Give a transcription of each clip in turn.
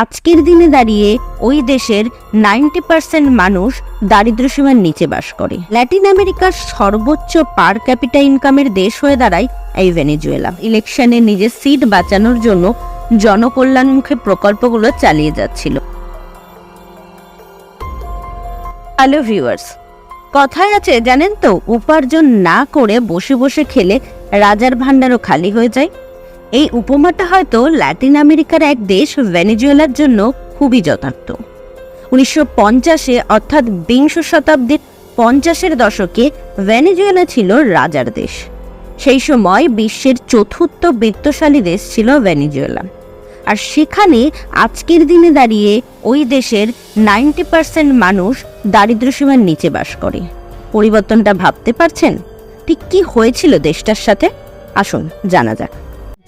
আজকের দিনে দাঁড়িয়ে ওই দেশের 90% মানুষ দারিদ্র্যসীমার নিচে বাস করে। ল্যাটিন আমেরিকার সর্বোচ্চ পার ক্যাপিটা ইনকামের দেশ হয়ে দাঁড়ায় এই ভেনেজুয়েলা। ইলেকশনে নিজের সিট বাঁচানোর জন্য জনকল্যাণমুখী প্রকল্পগুলো চালিয়ে যাচ্ছিল। হ্যালো ভিউয়ার্স, কথায় আছে জানেন তো, উপার্জন না করে বসে বসে খেলে রাজার ভান্ডারও খালি হয়ে যায়। এই উপমাটা হয়তো ল্যাটিন আমেরিকার এক দেশ ভেনেজুয়েলার জন্য খুবই যথার্থ। 1950-এ অর্থাৎ বিংশ শতাব্দীর 50-এর দশকে ভেনেজুয়েলা ছিল রাজার দেশ। সেই সময় বিশ্বের চতুর্থ বিত্তশালী দেশ ছিল ভেনেজুয়েলা। আর সেখানে আজকের দিনে দাঁড়িয়ে ওই দেশের 90% মানুষ দারিদ্র্যসীমার নিচে বাস করে। পরিবর্তনটা ভাবতে পারছেন? ঠিক কি হয়েছিল দেশটার সাথে? আসুন জানা যাক।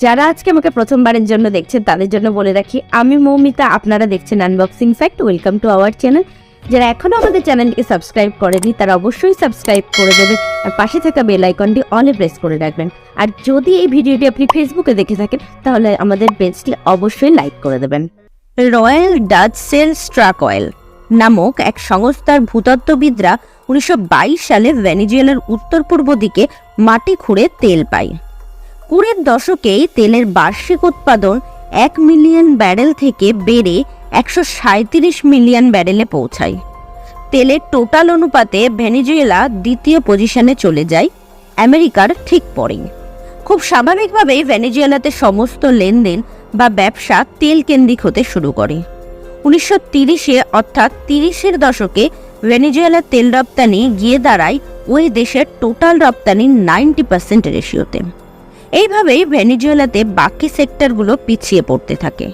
যারা আজকে আমাকে প্রথমবারের জন্য দেখছেন তাদের জন্য বলে রাখি, আমি মৌমিতা, আপনারা দেখছেন unboxing fact. Welcome to our channel. যারা এখনো আমাদের চ্যানেলটিকে সাবস্ক্রাইব করেনি তারা অবশ্যই সাবস্ক্রাইব করে দেবেন আর পাশে থাকা বেল আইকনটি অলে প্রেস করে রাখবেন। আর যদি এই ভিডিওটি আপনি ফেসবুকে দেখে থাকেন তাহলে আমাদের পেজটি অবশ্যই লাইক করে দেবেন। Royal Dutch Shell struck oil নামক এক সংস্থার ভূতত্ত্ববিদরা 1922 সালে ভেনেজুয়েলার উত্তর পূর্ব দিকে মাটি খুঁড়ে তেল পায়। 20-এর দশকেই তেলের বার্ষিক উৎপাদন 1 মিলিয়ন ব্যারেল থেকে বেড়ে 137 মিলিয়ন ব্যারেলে পৌঁছায়। তেলের টোটাল অনুপাতে ভেনেজুয়েলা দ্বিতীয় পজিশনে চলে যায়, আমেরিকার ঠিক পরেই। খুব স্বাভাবিকভাবেই ভেনেজুয়েলাতে সমস্ত লেনদেন বা ব্যবসা তেল কেন্দ্রিক হতে শুরু করে। 1930-এ অর্থাৎ 30-এর দশকে ভেনেজুয়েলার তেল রপ্তানি গিয়ে দাঁড়ায় ওই দেশের টোটাল রপ্তানির 90% রেশিওতে। এইভাবেই ভেনেজুয়েলাতে বাকি সেক্টরগুলো পিছিয়ে পড়তে থাকে।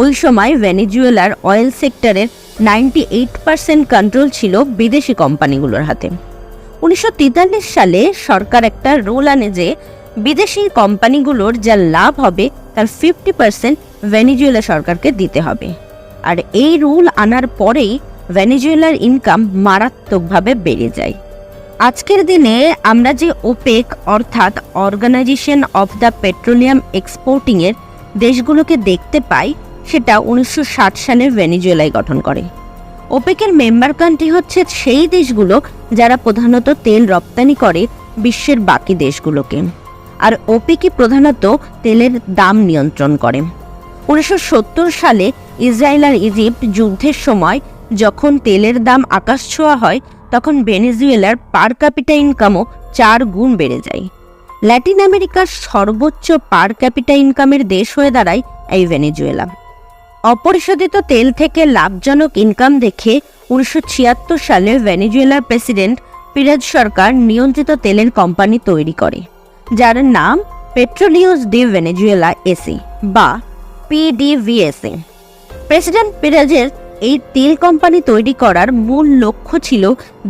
ওই সময় ভেনেজুয়েলার অয়েল সেক্টরের 98% কন্ট্রোল ছিল বিদেশি কোম্পানিগুলোর হাতে। 1943 সালে সরকার একটা রুল আনে যে বিদেশি কোম্পানিগুলোর যা লাভ হবে তার 50% ভেনেজুয়েলা সরকারকে দিতে হবে। আর এই রুল আনার পরেই ভেনেজুয়েলার ইনকাম মারাত্মকভাবে বেড়ে যায়। আজকের দিনে আমরা যে ওপেক অর্থাৎ অর্গানাইজেশন অফ দ্য পেট্রোলিয়াম এক্সপোর্টিংয়ের দেশগুলোকে দেখতে পাই, সেটা 1960 সালে ভেনেজুয়েলায় গঠন করে। ওপেকের মেম্বার কান্ট্রি হচ্ছে সেই দেশগুলো যারা প্রধানত তেল রপ্তানি করে বিশ্বের বাকি দেশগুলোকে। আর ওপেকই প্রধানত তেলের দাম নিয়ন্ত্রণ করে। 1970 সালে ইসরায়েল আর ইজিপ্ট যুদ্ধের সময় যখন তেলের দাম আকাশ ছোঁয়া হয় তখন ভেনেজুয়েলার পার ক্যাপিটা ইনকামও 4 গুণ বেড়ে যায়। ল্যাটিন আমেরিকার সর্বোচ্চ পার ক্যাপিটা ইনকামের দেশ হয়ে দাঁড়ায় এই ভেনেজুয়েলা। অপরিশোধিত তেল থেকে লাভজনক ইনকাম দেখে 1976 সালে ভেনেজুয়েলার প্রেসিডেন্ট পিরেজ সরকার নিয়ন্ত্রিত তেলের কোম্পানি তৈরি করে, যার নাম পেট্রোলিওস ডি ভেনেজুয়েলা এসি বা PDVSA। প্রেসিডেন্ট পিরেজের এই তেল কোম্পানি তৈরি করার মূল লক্ষ্য ছিল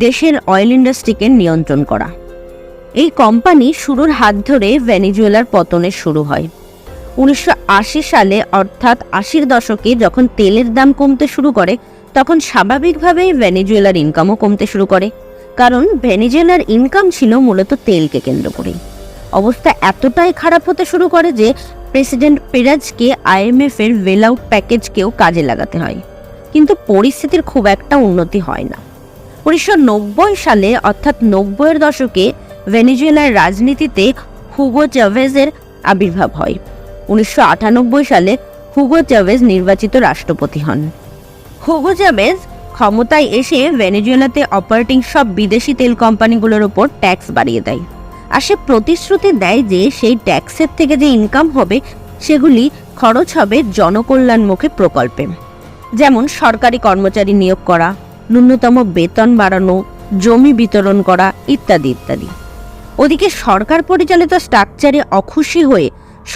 দেশের অয়েল ইন্ডাস্ট্রিকে নিয়ন্ত্রণ করা। এই কোম্পানি শুরুর হাত ধরে ভেনেজুয়েলার পতনের শুরু হয়। 1980 সালে অর্থাৎ 80-এর দশকে যখন তেলের দাম কমতে শুরু করে তখন স্বাভাবিকভাবেই ভেনেজুয়েলার ইনকামও কমতে শুরু করে, কারণ ভেনেজুয়েলার ইনকাম ছিল মূলত তেলকে কেন্দ্র করে। অবস্থা এতটাই খারাপ হতে শুরু করে যে প্রেসিডেন্ট পিরেজকে IMF এর বেল আউট প্যাকেজকেও কাজে লাগাতে হয়, কিন্তু পরিস্থিতির খুব একটা উন্নতি হয় না। 1990 সালে অর্থাৎ 90-এর দশকে ভেনেজুয়েলার রাজনীতিতে হুগো চাভেজের আবির্ভাব হয়। 1998 সালে হুগো চাভেজ নির্বাচিত রাষ্ট্রপতি হন। হুগো চাভেজ ক্ষমতায় এসে ভেনেজুয়েলাতে অপারেটিং সব বিদেশি তেল কোম্পানিগুলোর উপর ট্যাক্স বাড়িয়ে দেয়। আর সে প্রতিশ্রুতি দেয় যে সেই ট্যাক্সের থেকে যে ইনকাম হবে সেগুলি খরচ হবে জনকল্যাণমুখী প্রকল্পে, যেমন সরকারি কর্মচারী নিয়োগ করা, ন্যূনতম বেতন বাড়ানো, জমি বিতরণ করা ইত্যাদি ইত্যাদি। ওদিকে সরকার পরিচালিত স্ট্রাকচারে অখুশি হয়ে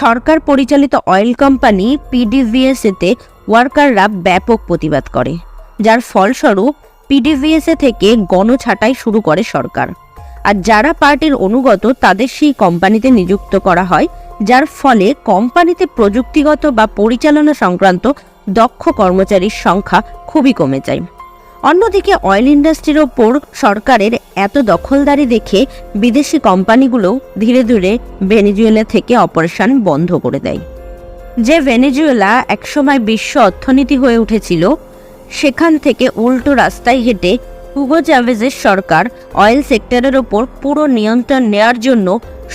সরকার পরিচালিত অয়েল কোম্পানি PDVSA-তে ওয়ার্কাররা ব্যাপক প্রতিবাদ করে, যার ফলস্বরূপ PDVSA থেকে গণছাঁটাই শুরু করে সরকার। আর যারা পার্টির অনুগত তাদের সেই কোম্পানিতে নিযুক্ত করা হয়, যার ফলে কোম্পানিতে প্রযুক্তিগত বা পরিচালনা সংক্রান্ত দক্ষ কর্মচারীর সংখ্যা খুবই কমে যায়। অন্যদিকে অয়েল ইন্ডাস্ট্রির ওপর সরকারের এত দখলদারি দেখে বিদেশি কোম্পানিগুলো ধীরে ধীরে ভেনেজুয়েলা থেকে অপারেশন বন্ধ করে দেয়। যে ভেনেজুয়েলা একসময় বিশ্ব অর্থনীতি হয়ে উঠেছিল, সেখান থেকে উল্টো রাস্তায় হেঁটে হুগো চাভেজের সরকার অয়েল সেক্টরের ওপর পুরো নিয়ন্ত্রণ নেয়ার জন্য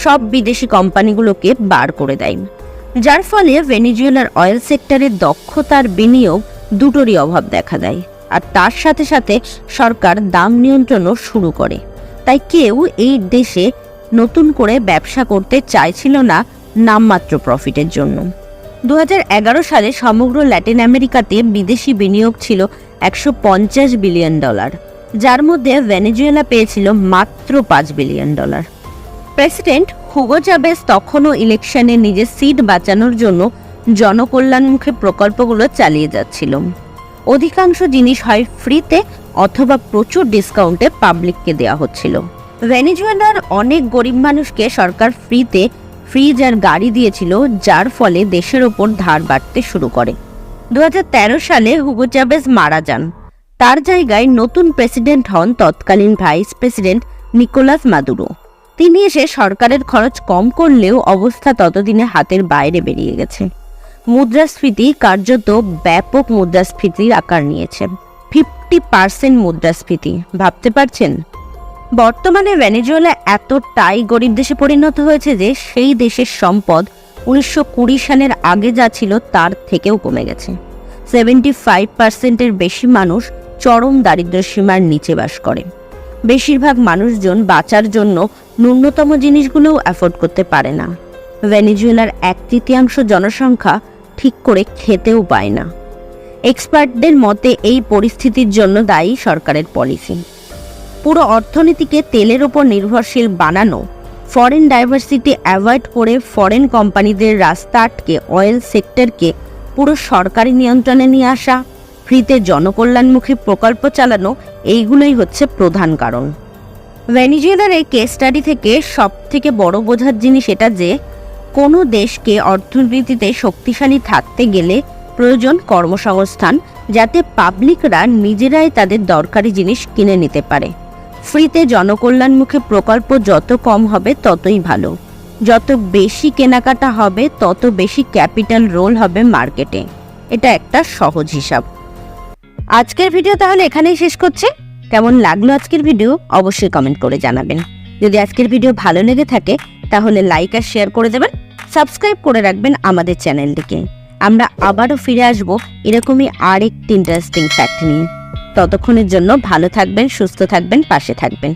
সব বিদেশি কোম্পানিগুলোকে বার করে দেয়, যার ফলে ভেনেজুয়েলার অয়েল সেক্টরের দক্ষতার বিনিয়োগ দুটোরই অভাব দেখা দেয়। আর তার সাথে সাথে সরকার দাম নিয়ন্ত্রণও শুরু করে। তাই কেউ এই দেশে নতুন করে ব্যবসা করতে চাইছিল না নামমাত্র প্রফিটের জন্য। 2011 সালে সমগ্র ল্যাটিন আমেরিকাতে বিদেশি বিনিয়োগ ছিল $150 বিলিয়ন, যার মধ্যে ভেনেজুয়েলা পেয়েছিল মাত্র $5 বিলিয়ন। প্রেসিডেন্ট হুগো চাভেজ তখনও ইলেকশনে নিজের সিট বাঁচানোর জন্য জনকল্যাণমুখী প্রকল্পগুলো চালিয়ে যাচ্ছিল। অধিকাংশ জিনিস হয় ফ্রিতে অথবা প্রচুর ডিসকাউন্টে পাবলিককে দেওয়া হচ্ছিল। ভেনেজুয়েলার অনেক গরিব মানুষকে সরকার ফ্রিতে ফ্রিজ আর গাড়ি দিয়েছিল, যার ফলে দেশের ওপর ধার বাড়তে শুরু করে। 2013 সালে হুগো চাভেজ মারা যান। তার জায়গায় নতুন প্রেসিডেন্ট হন তৎকালীন ভাইস প্রেসিডেন্ট নিকোলাস মাদুরো। তিনি এসে সরকারের খরচ কম করলেও অবস্থা ততদিনে হাতের বাইরে বেরিয়ে গেছে। মুদ্রাস্ফীতি কার্যত ব্যাপক মুদ্রাস্ফীতির আকার নিয়েছে। 50% মুদ্রাস্ফীতি, ভাবতে পারছেন? বর্তমানে ভেনেজুয়েলা এতটাই গরিব দেশে পরিণত হয়েছে যে সেই দেশের সম্পদ 1920 সালের আগে যা ছিল তার থেকেও কমে গেছে। 75%-এর বেশি মানুষ চরম দারিদ্র্য সীমার নিচে বাস করে। বেশিরভাগ মানুষজন বাঁচার জন্য ন্যূনতম জিনিসগুলোও অ্যাফোর্ড করতে পারে না। ভেনেজুয়েলার 1/3 জনসংখ্যা ঠিক করে খেতেও পায় না। এক্সপার্টদের মতে এই পরিস্থিতির জন্য দায়ী সরকারের পলিসি। পুরো অর্থনীতিকে তেলের ওপর নির্ভরশীল বানানো, ফরেন ডাইভার্সিটি অ্যাভয়েড করে ফরেন কোম্পানিদের রাস্তা আটকে অয়েল সেক্টরকে পুরো সরকারি নিয়ন্ত্রণে নিয়ে আসা, ফ্রিতে জনকল্যাণমুখী প্রকল্প চালানো, এইগুলোই হচ্ছে প্রধান কারণ। ভেনেজুয়েলার এই কেস স্টাডি থেকে সবথেকে বড় বোঝার জিনিস এটা যে কোনো দেশকে অর্থনীতিতে শক্তিশালী থাকতে গেলে প্রয়োজন কর্মসংস্থান, যাতে পাবলিকরা নিজেরাই তাদের দরকারি জিনিস কিনে নিতে পারে। ফ্রিতে জনকল্যাণমুখী প্রকল্প যত কম হবে ততই ভালো। যত বেশি কেনাকাটা হবে তত বেশি ক্যাপিটাল রোল হবে মার্কেটে। এটা একটা সহজ হিসাব। আজকের ভিডিও তাহলে এখানেই শেষ করছি। কেমন লাগলো আজকের ভিডিও অবশ্যই কমেন্ট করে জানাবেন। যদি আজকের ভিডিও ভালো লেগে থাকে তাহলে লাইক আর শেয়ার করে দেবেন, সাবস্ক্রাইব করে রাখবেন আমাদের চ্যানেলটিকে। আমরা আবারও ফিরে আসব এরকমই আরেকটি ইন্টারেস্টিং ফ্যাক্ট নিয়ে। ততক্ষণের জন্য ভালো থাকবেন, সুস্থ থাকবেন, পাশে থাকবেন।